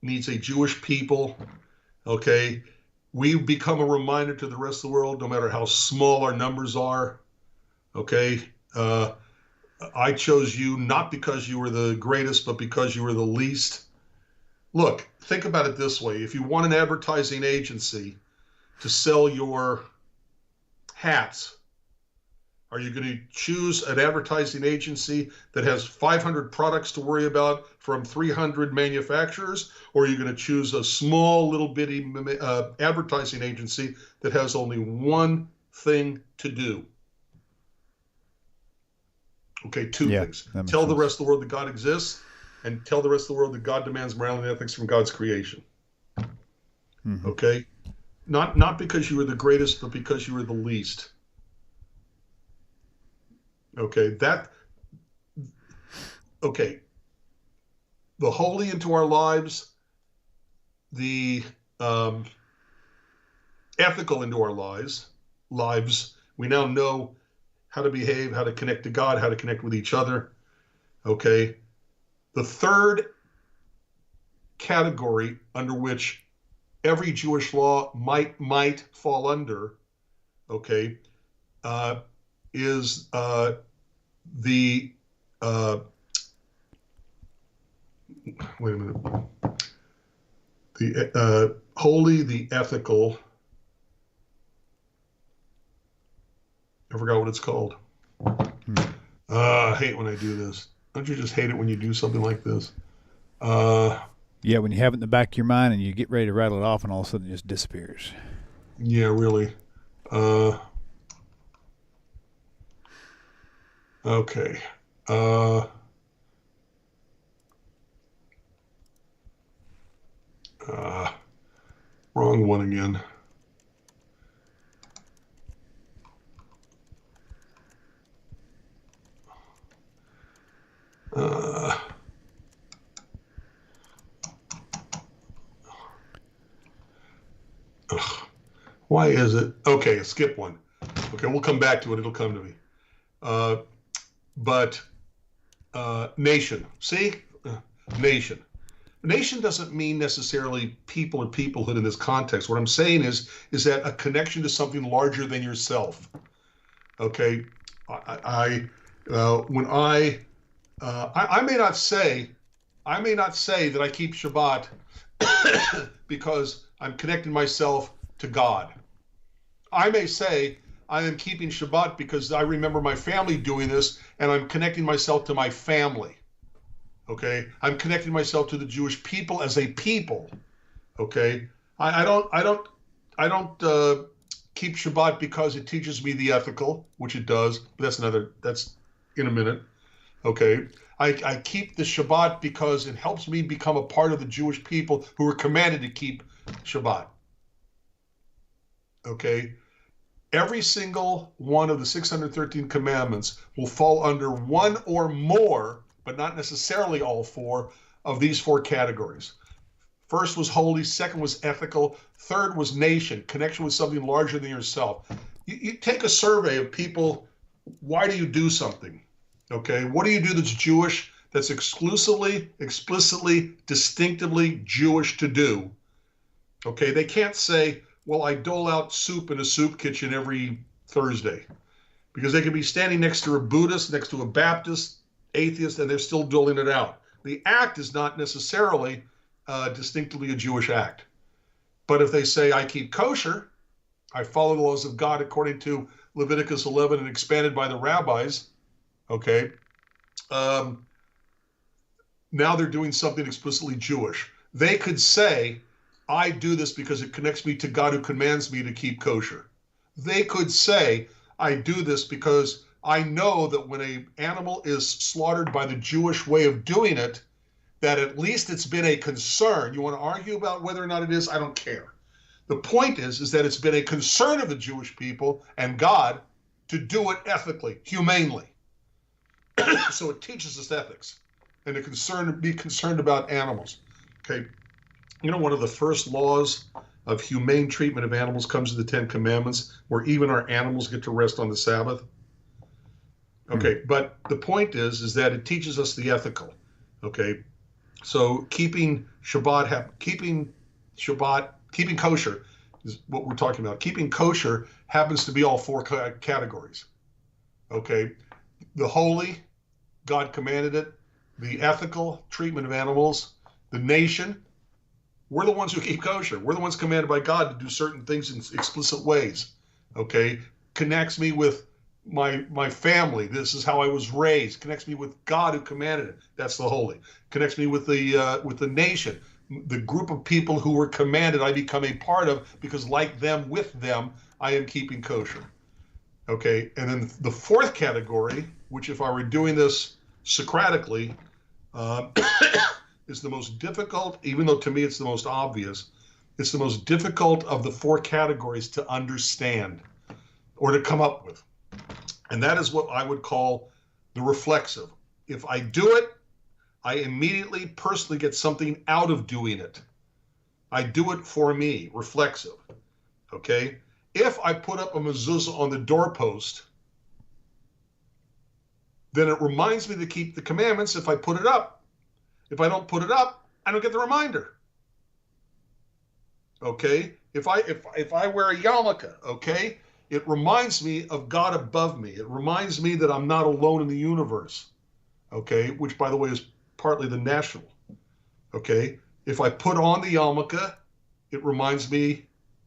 needs a Jewish people. Okay? We become a reminder to the rest of the world, no matter how small our numbers are. Okay? I chose you not because you were the greatest, but because you were the least. Look, think about it this way. If you want an advertising agency to sell your hats, are you going to choose an advertising agency that has 500 products to worry about from 300 manufacturers? Or are you going to choose a small little bitty advertising agency that has only one thing to do? Okay, two things. Tell the rest of the world that God exists, and tell the rest of the world that God demands morality and ethics from God's creation. Mm-hmm. Okay? Not because you were the greatest, but because you were the least. Okay, the holy into our lives, the ethical into our lives, we now know how to behave, how to connect to God, how to connect with each other. Okay, the third category under which every Jewish law might fall under, okay, is the wait a minute, the holy, the ethical. I forgot what it's called. I hate when I do this. Don't you just hate it when you do something like this? Yeah, when you have it in the back of your mind and you get ready to rattle it off, and all of a sudden it just disappears. Yeah, really. Okay. Wrong one again. Why is it? Okay, skip one. Okay, we'll come back to it. It'll come to me. But nation. See? Nation. Nation doesn't mean necessarily people or peoplehood in this context. What I'm saying is that a connection to something larger than yourself. Okay? I may not say that I keep Shabbat because I'm connecting myself to God. I may say I am keeping Shabbat because I remember my family doing this and I'm connecting myself to my family. Okay? I'm connecting myself to the Jewish people as a people. Okay? I don't keep Shabbat because it teaches me the ethical, which it does, but that's in a minute. Okay? I keep the Shabbat because it helps me become a part of the Jewish people who are commanded to keep Shabbat. Okay? Every single one of the 613 commandments will fall under one or more, but not necessarily all four, of these four categories. First was holy, second was ethical, third was nation, connection with something larger than yourself. You take a survey of people, why do you do something? Okay, what do you do that's Jewish, that's exclusively, explicitly, distinctively Jewish to do? Okay, they can't say, well, I dole out soup in a soup kitchen every Thursday, because they could be standing next to a Buddhist, next to a Baptist, atheist, and they're still doling it out. The act is not necessarily distinctively a Jewish act. But if they say, I keep kosher, I follow the laws of God according to Leviticus 11 and expanded by the rabbis. Okay. Now they're doing something explicitly Jewish. They could say, I do this because it connects me to God who commands me to keep kosher. They could say, I do this because I know that when an animal is slaughtered by the Jewish way of doing it, that at least it's been a concern. You want to argue about whether or not it is? I don't care. The point is that it's been a concern of the Jewish people and God to do it ethically, humanely. So it teaches us ethics and to be concerned about animals. Okay. You know, one of the first laws of humane treatment of animals comes in the Ten Commandments, where even our animals get to rest on the Sabbath. Okay, but the point is that it teaches us the ethical. Okay, so keeping kosher is what we're talking about. Keeping kosher happens to be all four categories. Okay, the holy, God commanded it. The ethical treatment of animals, the nation, we're the ones who keep kosher. We're the ones commanded by God to do certain things in explicit ways. Okay, connects me with my family. This is how I was raised. Connects me with God who commanded it. That's the holy. Connects me with the nation, the group of people who were commanded I become a part of, because like them, with them, I am keeping kosher. Okay, and then the fourth category, which if I were doing this Socratically, is the most difficult, even though to me it's the most obvious. It's the most difficult of the four categories to understand or to come up with. And that is what I would call the reflexive. If I do it, I immediately personally get something out of doing it. I do it for me, reflexive. Okay? If I put up a mezuzah on the doorpost, then it reminds me to keep the commandments if I put it up. If I don't put it up, I don't get the reminder. Okay? If I wear a yarmulke, okay, it reminds me of God above me. It reminds me that I'm not alone in the universe. Okay? Which, by the way, is partly the national. Okay? If I put on the yarmulke, it reminds me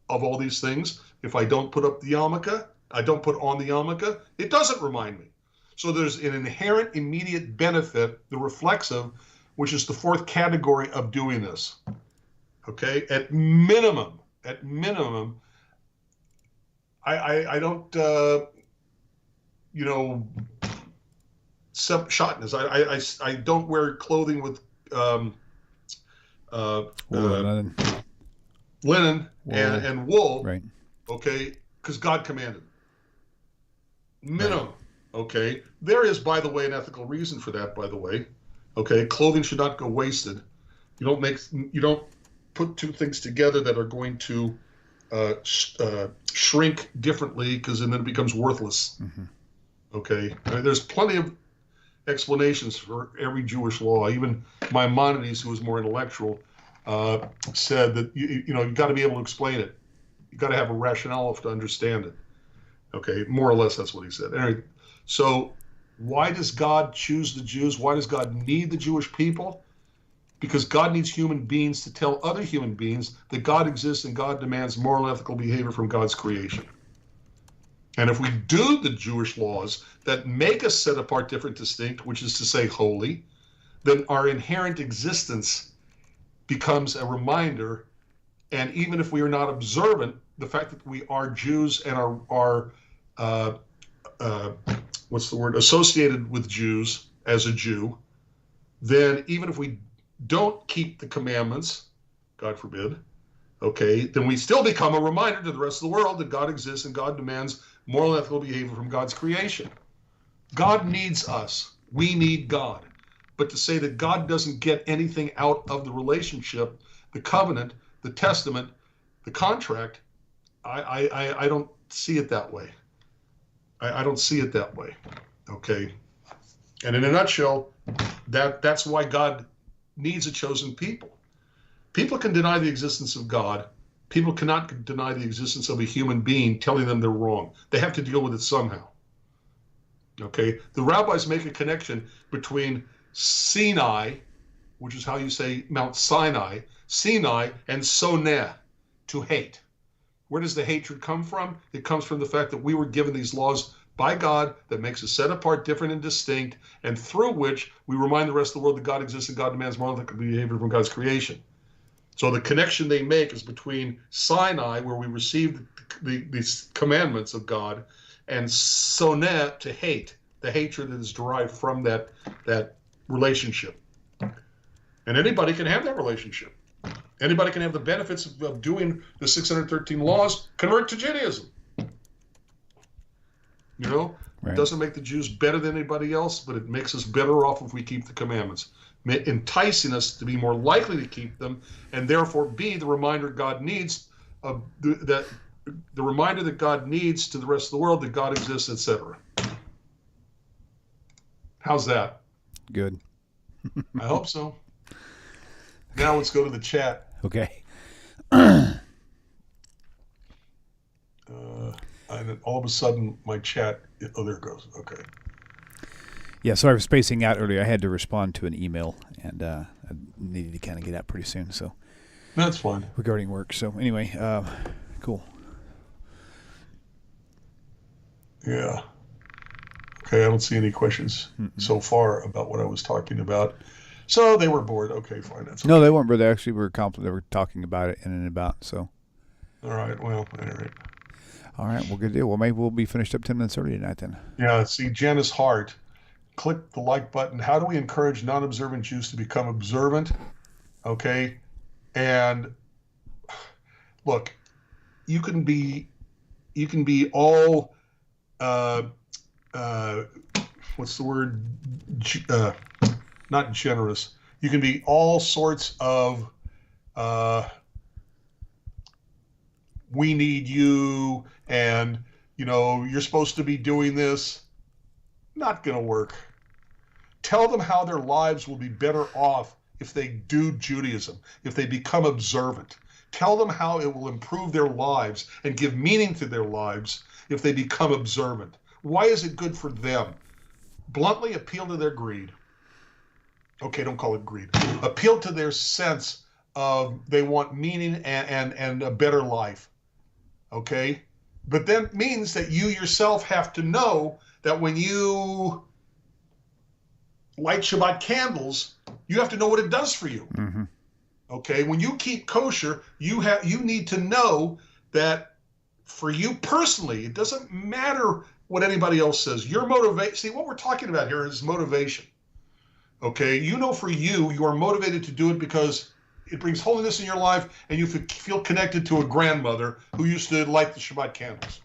of all these things. If I don't put up the yarmulke, I don't put on the yarmulke, it doesn't remind me. So there's an inherent immediate benefit, the reflexive, which is the fourth category of doing this. Okay, at minimum, I don't, shotness. I don't wear clothing with linen and wool. Right. Okay, because God commanded. Minimum. Right. Okay, there is, by the way, an ethical reason for that. By the way, okay, clothing should not go wasted. You don't put two things together that are going to shrink differently, because then it becomes worthless. Mm-hmm. Okay, I mean, there's plenty of explanations for every Jewish law. Even Maimonides, who was more intellectual, said that you got to be able to explain it. You got to have a rationale to understand it. Okay, more or less that's what he said. Anyway, so why does God choose the Jews? Why does God need the Jewish people? Because God needs human beings to tell other human beings that God exists and God demands moral and ethical behavior from God's creation. And if we do the Jewish laws that make us set apart, different, distinct, which is to say holy, then our inherent existence becomes a reminder. And even if we are not observant, the fact that we are Jews and are associated with Jews as a Jew, then even if we don't keep the commandments, God forbid, okay, then we still become a reminder to the rest of the world that God exists and God demands moral and ethical behavior from God's creation. God needs us. We need God. But to say that God doesn't get anything out of the relationship, the covenant, the testament, the contract, I don't see it that way. I don't see it that way. Okay. And in a nutshell, that's why God needs a chosen people. People can deny the existence of God. People cannot deny the existence of a human being telling them they're wrong. They have to deal with it somehow. Okay. The rabbis make a connection between Sinai, which is how you say Mount Sinai, and soneh, to hate. Where does the hatred come from? It comes from the fact that we were given these laws by God that makes us set apart, different, and distinct, and through which we remind the rest of the world that God exists and God demands moral behavior from God's creation. So the connection they make is between Sinai, where we received these commandments of God, and soneh, to hate, the hatred that is derived from that relationship. And anybody can have that relationship. Anybody can have the benefits of doing the 613 laws, convert to Judaism. You know, Right. It doesn't make the Jews better than anybody else, but it makes us better off if we keep the commandments, enticing us to be more likely to keep them, and therefore be the reminder God needs the reminder that God needs to the rest of the world that God exists, etc. How's that? Good. I hope so. Now let's go to the chat. Okay. And all of a sudden, my chat. Oh, there it goes. Okay. Yeah, sorry for spacing out earlier. I had to respond to an email, and I needed to kind of get out pretty soon. So That's fine. regarding work. So anyway, cool. Yeah. Okay, I don't see any questions so far about what I was talking about. So they were bored. Okay, fine. That's okay. No, they weren't, but they actually were they were talking about it in and about. So. All right. Well, all right. All right. Well, good deal. Well, maybe we'll be finished up 10 minutes early tonight then. Yeah. See, Janice Hart, click the like button. How do we encourage non-observant Jews to become observant? Okay. And look, you can be all, what's the word? Not generous. You can be all sorts of, we need you, and, you know, you're supposed to be doing this. Not going to work. Tell them how their lives will be better off if they do Judaism, if they become observant. Tell them how it will improve their lives and give meaning to their lives if they become observant. Why is it good for them? Bluntly appeal to their greed. Okay, don't call it greed. Appeal to their sense of they want meaning and a better life. Okay? But that means that you yourself have to know that when you light Shabbat candles, you have to know what it does for you. Mm-hmm. Okay? When you keep kosher, you need to know that for you personally, it doesn't matter what anybody else says. Your motivation, see, what we're talking about here is motivation. Okay? You know, for you are motivated to do it because it brings holiness in your life, and you feel connected to a grandmother who used to light the Shabbat candles.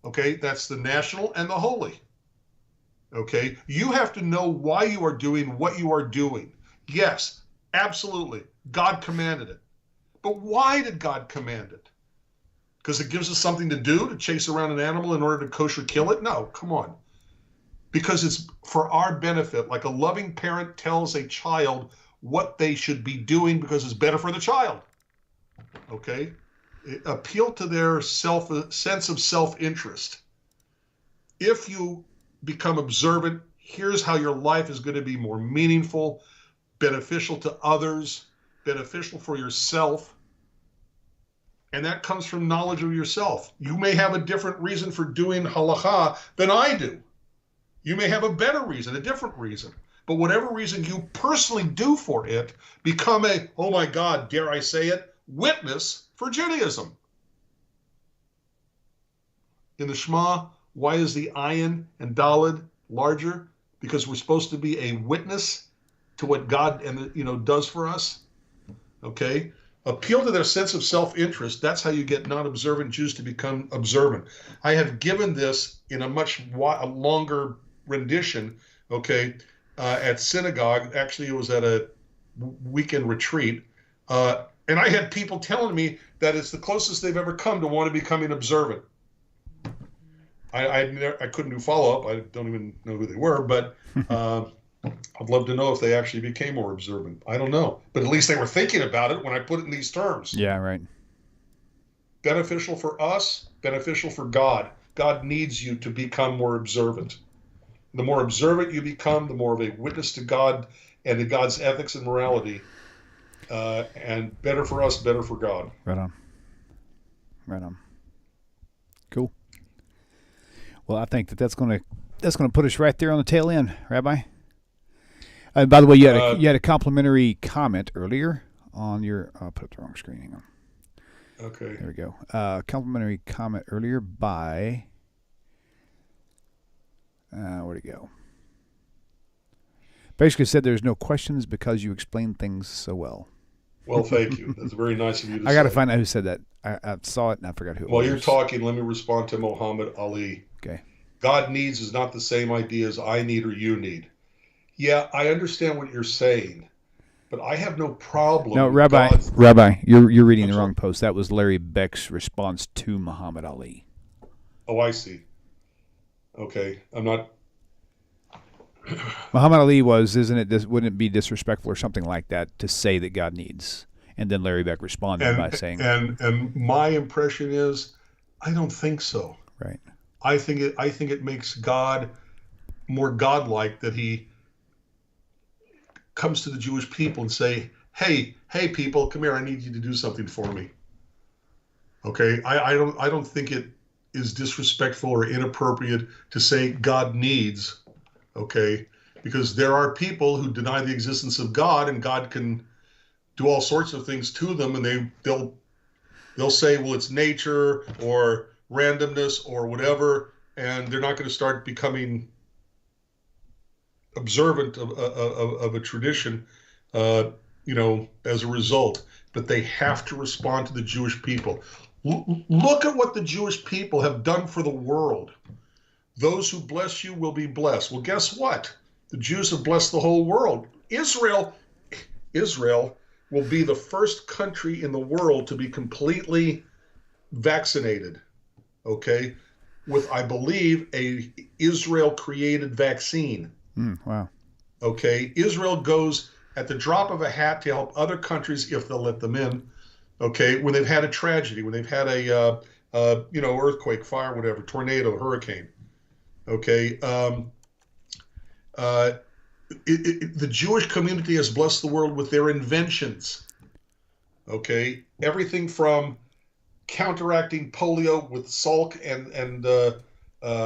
Okay? That's the national and the holy. Okay? You have to know why you are doing what you are doing. Yes, absolutely. God commanded it. But why did God command it? Because it gives us something to do, to chase around an animal in order to kosher kill it? No, come on. Because it's for our benefit, like a loving parent tells a child what they should be doing because it's better for the child. Okay? Appeal to their sense of self-interest. If you become observant, here's how your life is going to be more meaningful, beneficial to others, beneficial for yourself. And that comes from knowledge of yourself. You may have a different reason for doing halakha than I do. You may have a better reason, a different reason. But whatever reason you personally do for it, become a, oh my God, dare I say it, witness for Judaism. In the Shema, why is the ayin and daled larger? Because we're supposed to be a witness to what God does for us. Okay? Appeal to their sense of self-interest. That's how you get non-observant Jews to become observant. I have given this in a much longer rendition, okay, at synagogue. Actually, it was at a weekend retreat. And I had people telling me that it's the closest they've ever come to want to becoming observant. I couldn't do follow-up. I don't even know who they were, but I'd love to know if they actually became more observant. I don't know. But at least they were thinking about it when I put it in these terms. Yeah, right. Beneficial for us, beneficial for God. God needs you to become more observant. The more observant you become, the more of a witness to God and to God's ethics and morality. And better for us, better for God. Right on. Right on. Cool. Well, I think that's going to put us right there on the tail end, Rabbi. And by the way, you had a complimentary comment earlier on your. I'll put up the wrong screen. Hang on. Okay. There we go. Complimentary comment earlier by. Where'd it go? Basically said there's no questions because you explain things so well. Well, thank you. That's very nice of you to say. I got to find out who said that. I saw it and I forgot who it was. While you're talking, let me respond to Muhammad Ali. Okay. God needs is not the same idea as I need or you need. Yeah, I understand what you're saying, but I have no problem. No, Rabbi, you're reading the wrong post. That was Larry Beck's response to Muhammad Ali. Oh, I see. Okay, I'm not. Muhammad Ali wouldn't it be disrespectful or something like that to say that God needs? And then Larry Beck responded by saying, and my impression is, I don't think so. Right. I think it makes God more godlike that he comes to the Jewish people and say, hey people, come here, I need you to do something for me. Okay, I don't think it is disrespectful or inappropriate to say God needs. Okay, because there are people who deny the existence of God, and God can do all sorts of things to them, and they'll say, well, it's nature or randomness or whatever, and they're not going to start becoming observant of a tradition, as a result. But they have to respond to the Jewish people. Look at what the Jewish people have done for the world. Those who bless you will be blessed. Well, guess what? The Jews have blessed the whole world. Israel will be the first country in the world to be completely vaccinated, okay, with, I believe, a Israel-created vaccine. Wow. Okay, Israel goes at the drop of a hat to help other countries if they'll let them in, okay, when they've had a tragedy, when they've had a, earthquake, fire, whatever, tornado, hurricane. Okay, the Jewish community has blessed the world with their inventions. Okay, everything from counteracting polio with Salk and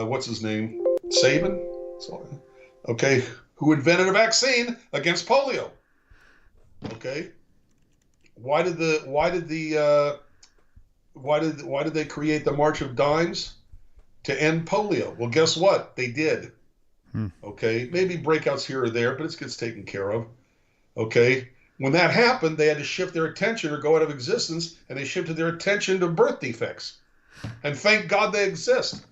what's his name, Sabin, okay, who invented a vaccine against polio. Okay, why did they create the March of Dimes? To end polio. Well, guess what? They did. Okay, maybe breakouts here or there, but it gets taken care of. Okay, when that happened, they had to shift their attention or go out of existence, and they shifted their attention to birth defects. And thank God they exist.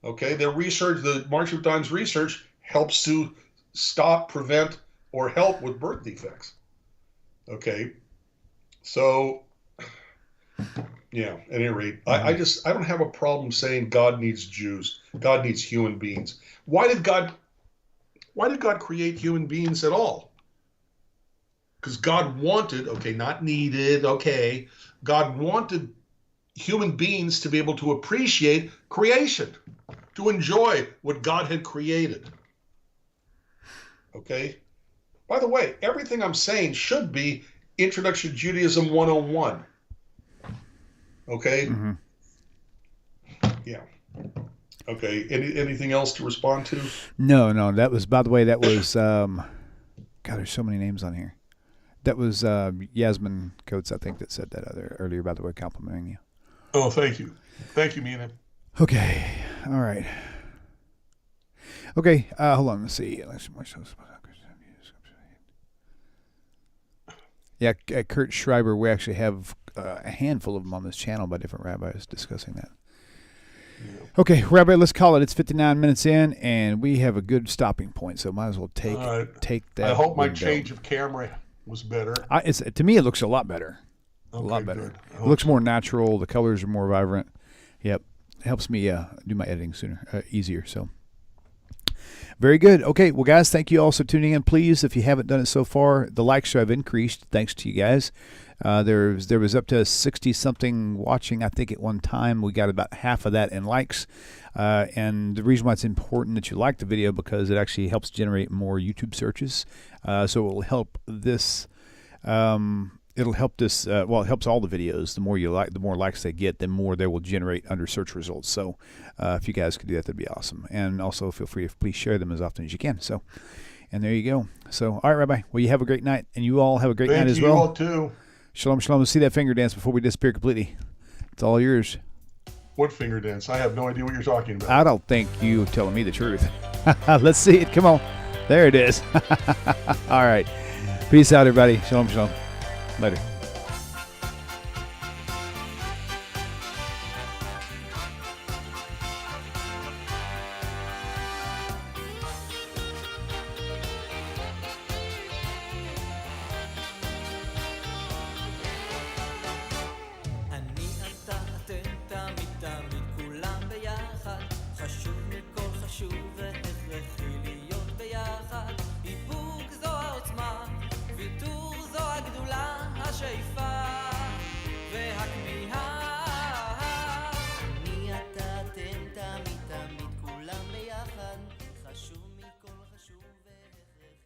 Okay, their research, the March of Dimes research, helps to stop, prevent, or help with birth defects. Okay, so yeah, at any rate, I don't have a problem saying God needs Jews. God needs human beings. Why did God create human beings at all? Because God wanted, okay, not needed, okay, God wanted human beings to be able to appreciate creation, to enjoy what God had created. Okay? By the way, everything I'm saying should be Introduction to Judaism 101. Okay? Mm-hmm. Yeah. Okay. Anything else to respond to? No. That was, by the way, God, there's so many names on here. That was Yasmin Coates, I think, that said that earlier, by the way, complimenting you. Oh, thank you. Thank you, Mina. Okay. All right. Okay. Hold on. Let's see. Yeah, Kurt Schreiber, we actually have a handful of them on this channel by different rabbis discussing that. Yeah. Okay, Rabbi, let's call it. It's 59 minutes in, and we have a good stopping point, so might as well take that. I hope my change of camera was better. To me, it looks a lot better. Okay, a lot better. It looks more natural. The colors are more vibrant. Yep. It helps me do my editing easier. So, very good. Okay, well, guys, thank you all for tuning in. Please, if you haven't done it so far, the likes have increased thanks to you guys. There was up to 60-something watching, I think, at one time. We got about half of that in likes. And the reason why it's important that you like the video because it actually helps generate more YouTube searches. So it will help this it'll help this. It helps all the videos. The more the more likes they get, the more they will generate under search results. So, if you guys could do that, that'd be awesome. And also, feel free to please share them as often as you can. So, and there you go. So, all right, Rabbi. Well, you have a great night, and you all have a great night as well. You all too. Shalom, shalom. Let's see that finger dance before we disappear completely. It's all yours. What finger dance? I have no idea what you're talking about. I don't think you telling me the truth. Let's see it. Come on. There it is. All right. Peace out, everybody. Shalom, shalom. Later.